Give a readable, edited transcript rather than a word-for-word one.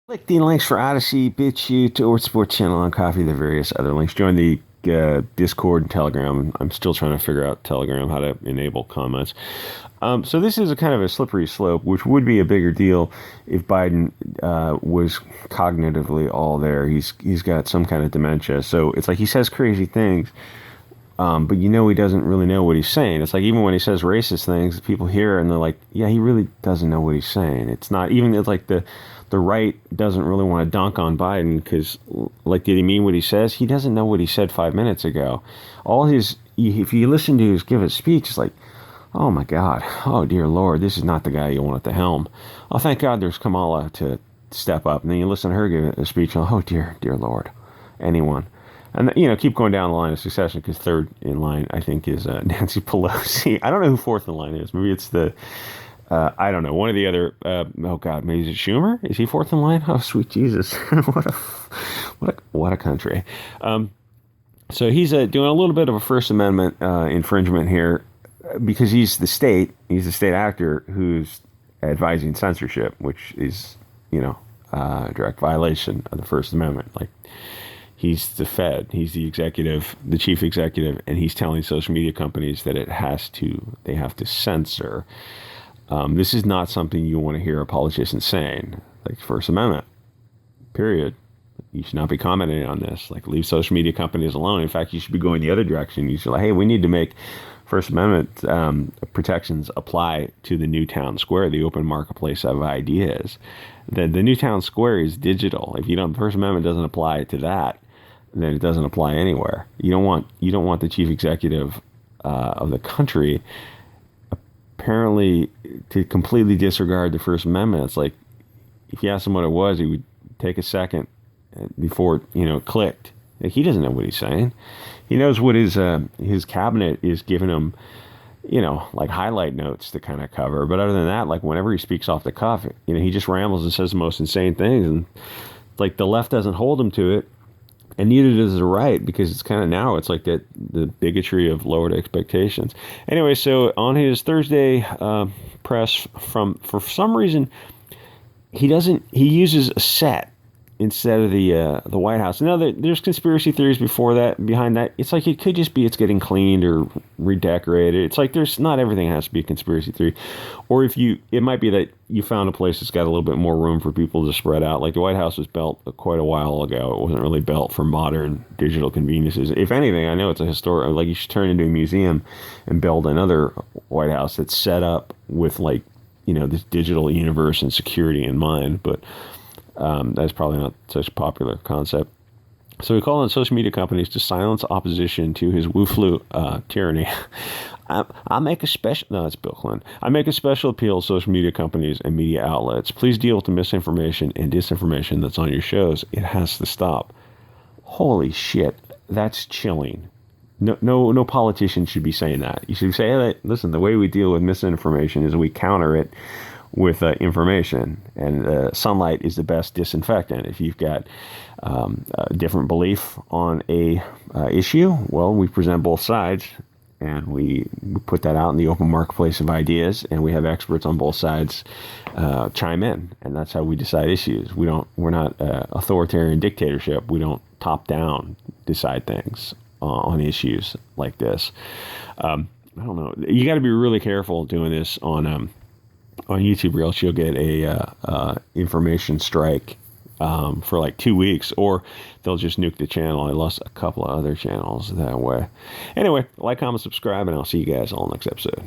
Click the links for Odyssey, BitChute, or Sports Channel on Coffee, the various other links. Join the Discord and Telegram. I'm still trying to figure out Telegram, how to enable comments. So this is a kind of a slippery slope, which would be a bigger deal if Biden was cognitively all there. He's got some kind of dementia. So it's like he says crazy things, but he doesn't really know what he's saying. It's like even when he says racist things, people hear it and they're like, yeah, he really doesn't know what he's saying. It's not even, it's like the right doesn't really want to dunk on Biden because, like, did he mean what he says? He doesn't know what he said 5 minutes ago. If you listen to his give a speech, it's like, oh my God, oh dear Lord, this is not the guy you want at the helm. Oh, thank God there's Kamala to step up. And then you listen to her give a speech, oh dear Lord, anyone. And, keep going down the line of succession because third in line, I think, is Nancy Pelosi. I don't know who fourth in line is. Maybe it's I don't know, one of the other, oh God, maybe is it Schumer? Is he fourth in line? Oh, sweet Jesus. what a country. So he's doing a little bit of a First Amendment infringement here because he's the state actor who's advising censorship, which is, a direct violation of the First Amendment. Like, he's the Fed, he's the executive, the chief executive, and he's telling social media companies that they have to censor. This is not something you want to hear a politician saying, like First Amendment, period. You should not be commenting on this. Like, leave social media companies alone. In fact, you should be going the other direction. You should like, hey, we need to make First Amendment protections apply to the new town square, the open marketplace of ideas. The new town square is digital. If the First Amendment doesn't apply to that, then it doesn't apply anywhere. You don't want the chief executive of the country apparently to completely disregard the First Amendment. It's like, if you asked him what it was, he would take a second before it clicked. Like, he doesn't know what he's saying. He knows what his cabinet is giving him, like highlight notes to kind of cover. But other than that, like whenever he speaks off the cuff, he just rambles and says the most insane things, and like the left doesn't hold him to it. And neither does the right, because it's kind of now, it's like the bigotry of lowered expectations. Anyway, so on his Thursday press, for some reason, he uses a set instead of the White House. Now, there's conspiracy theories behind that. It's like it could just be it's getting cleaned or redecorated. It's like not everything has to be a conspiracy theory. Or it might be that you found a place that's got a little bit more room for people to spread out. Like the White House was built quite a while ago. It wasn't really built for modern digital conveniences. If anything, I know it's a historic, like you should turn it into a museum and build another White House that's set up with like, this digital universe and security in mind. But that's probably not such a popular concept. So we call on social media companies to silence opposition to his Wu-Flu tyranny. I make a special... No, it's Bill Clinton. I make a special appeal to social media companies and media outlets. Please deal with the misinformation and disinformation that's on your shows. It has to stop. Holy shit. That's chilling. No politician should be saying that. You should say, hey, listen, the way we deal with misinformation is we counter it with information, and sunlight is the best disinfectant. If you've got a different belief on a issue, well, we present both sides, and we put that out in the open marketplace of ideas, and we have experts on both sides chime in, and that's how we decide issues. We're not authoritarian dictatorship. We don't top down decide things on issues like this. I don't know. You got to be really careful doing this on YouTube, or else you'll get a information strike for like 2 weeks, or they'll just nuke the channel. I lost a couple of other channels that way. Anyway, like, comment, subscribe, and I'll see you guys all next episode.